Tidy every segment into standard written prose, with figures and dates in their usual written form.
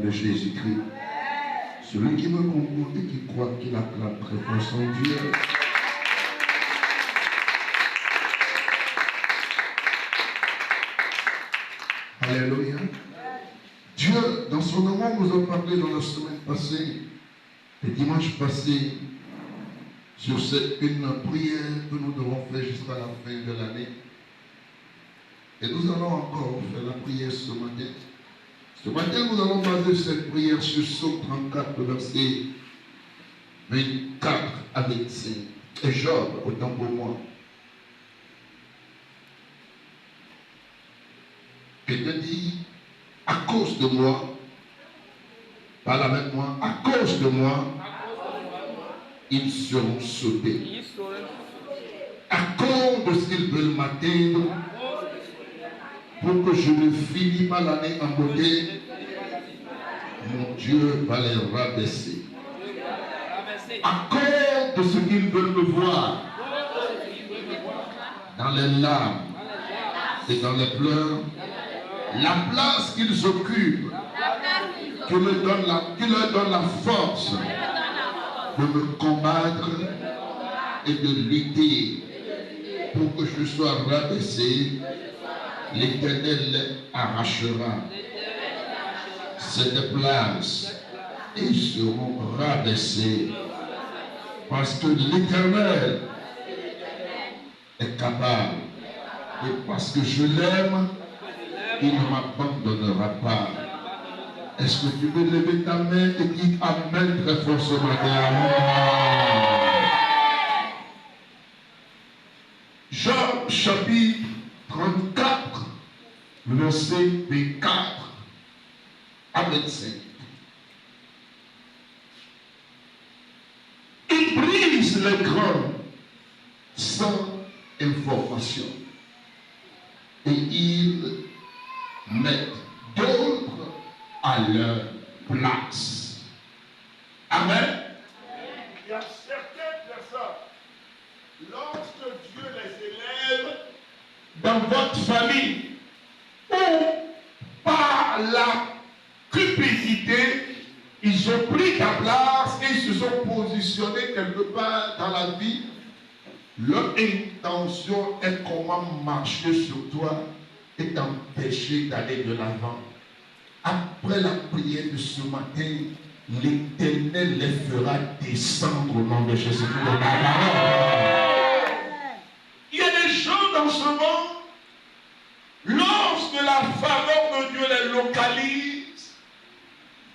de Jésus-Christ. Celui qui me comprend et qui croit qu'il acclame très fort son Dieu. Alléluia. Dieu, dans son amour, nous a parlé dans la semaine passée, le dimanche passé, sur une prière que nous devons faire jusqu'à la fin de l'année. Et nous allons encore faire la prière ce matin. Ce matin, nous allons baser cette prière sur Psaume 34, verset 24 à 25. Et Job, autant pour moi. Quelqu'un dit, à cause de moi, parle avec moi, à cause de moi, ils seront sautés. À cause de ce qu'ils veulent m'atteindre, pour que je ne finis pas l'année en beauté, mon Dieu va les rabaisser. À cause de ce qu'ils veulent me voir, dans les larmes et dans les pleurs, la place qu'ils occupent, qui leur donne la force de me combattre et de lutter pour que je sois rabaissé, l'Éternel arrachera cette place et ils seront rabaissés parce que l'Éternel est capable et parce que je l'aime, il ne m'abandonnera pas. Est-ce que tu peux lever ta main et dire Amen très fort ce matin? Job chapitre 34, verset 24 à 25. Il brise les grands sans information et il met d'autres à leur place. Amen. Il y a certaines personnes, lorsque Dieu les élève dans votre famille, ou par la cupidité, ils ont pris ta place et ils se sont positionnés quelque part dans la vie. Leur intention est comment marcher sur toi et t'empêcher d'aller de l'avant. Après la prière de ce matin, l'Éternel les fera descendre au nom de Jésus-Christ. Il y a des gens dans ce monde, lorsque la faveur de Dieu les localise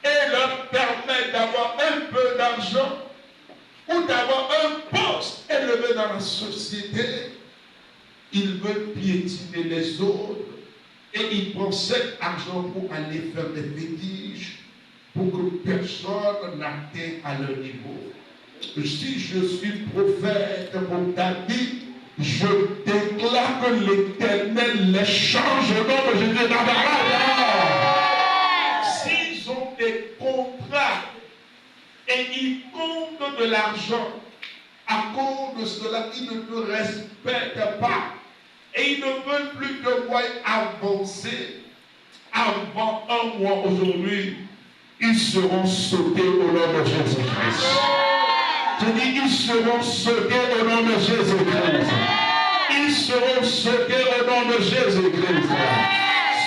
et leur permet d'avoir un peu d'argent ou d'avoir un poste élevé dans la société, ils veulent piétiner les autres et ils prennent cet argent pour aller faire des fétiches pour que personne n'atteigne à leur niveau. Si je suis prophète pour ta vie, je déclare que l'Éternel les change au nom de Jésus. S'ils ont des contrats et ils comptent de l'argent, à cause de cela, ils ne te respectent pas et ils ne veulent plus te voir avancer avant un mois aujourd'hui, ils seront sautés au nom de Jésus-Christ. Je dis, ils seront sautés au nom de Jésus-Christ. Ils seront sautés au nom de Jésus-Christ.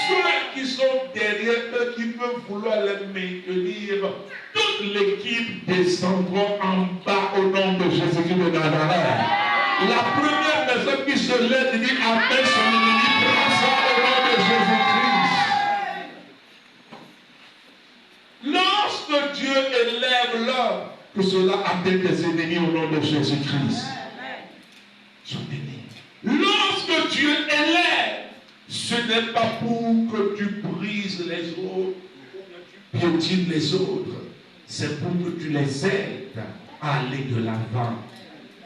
Ceux qui sont derrière eux, qui peuvent vouloir les maintenir, toute l'équipe descendront en bas au nom de Jésus-Christ de Nazareth. La première personne qui se lève et dit Amen, son ennemi, prend ça au nom de Jésus-Christ. Lorsque Dieu élève l'homme, que cela atteigne tes ennemis au nom de Jésus-Christ. Lorsque Dieu élève, ce n'est pas pour que tu brises les autres, piétines les autres. C'est pour que tu les aides à aller de l'avant.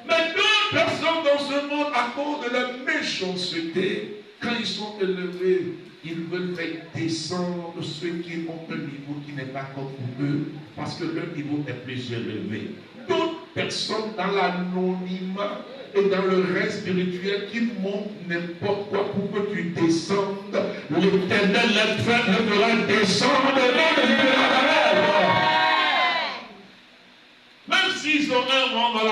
Mais deux personnes dans ce monde, à cause de la méchanceté, quand ils sont élevés, ils veulent faire descendre ceux qui ont un niveau qui n'est pas comme pour eux, parce que leur niveau est plus élevé. D'autres personnes dans l'anonymat et dans le reste spirituel qui montrent n'importe quoi pour que tu descendes, l'Éternel les fera descendre.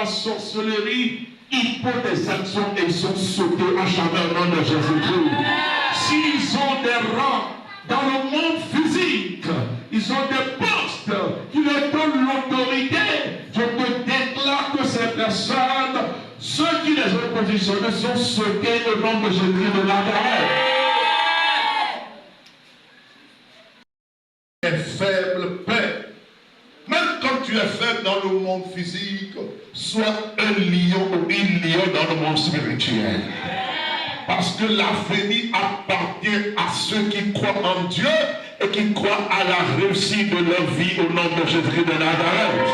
la sorcellerie, il faut des actions et ils sont sautés à jamais au nom de Jésus-Christ. S'ils ont des rangs dans le monde physique, ils ont des postes qui leur donnent l'autorité. Je te déclare que ces personnes, ceux qui les ont positionnés, sont sautés au nom de Jésus de Nazareth. est faible, Père. Même quand tu es faible dans le monde physique, sois un lion ou une lionne dans le monde spirituel. Parce que l'avenir appartient à ceux qui croient en Dieu et qui croient à la réussite de leur vie au nom de Jésus de Nazareth.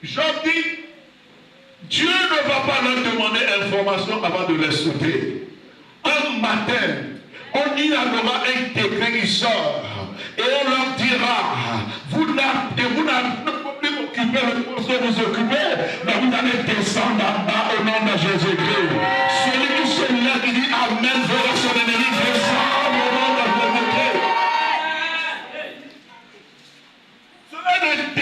Je dis, Dieu ne va pas leur demander information avant de les sauter. Un matin, on y aura un décret qui sort et on leur dira, vous n'avez pas plus m'occuper le poste que vous occupez, mais vous allez descendre en bas au nom de Jésus-Christ. Celui qui se lève qui dit Amen verra son ennemi descendre au nom de Jésus-Christ. Cela ne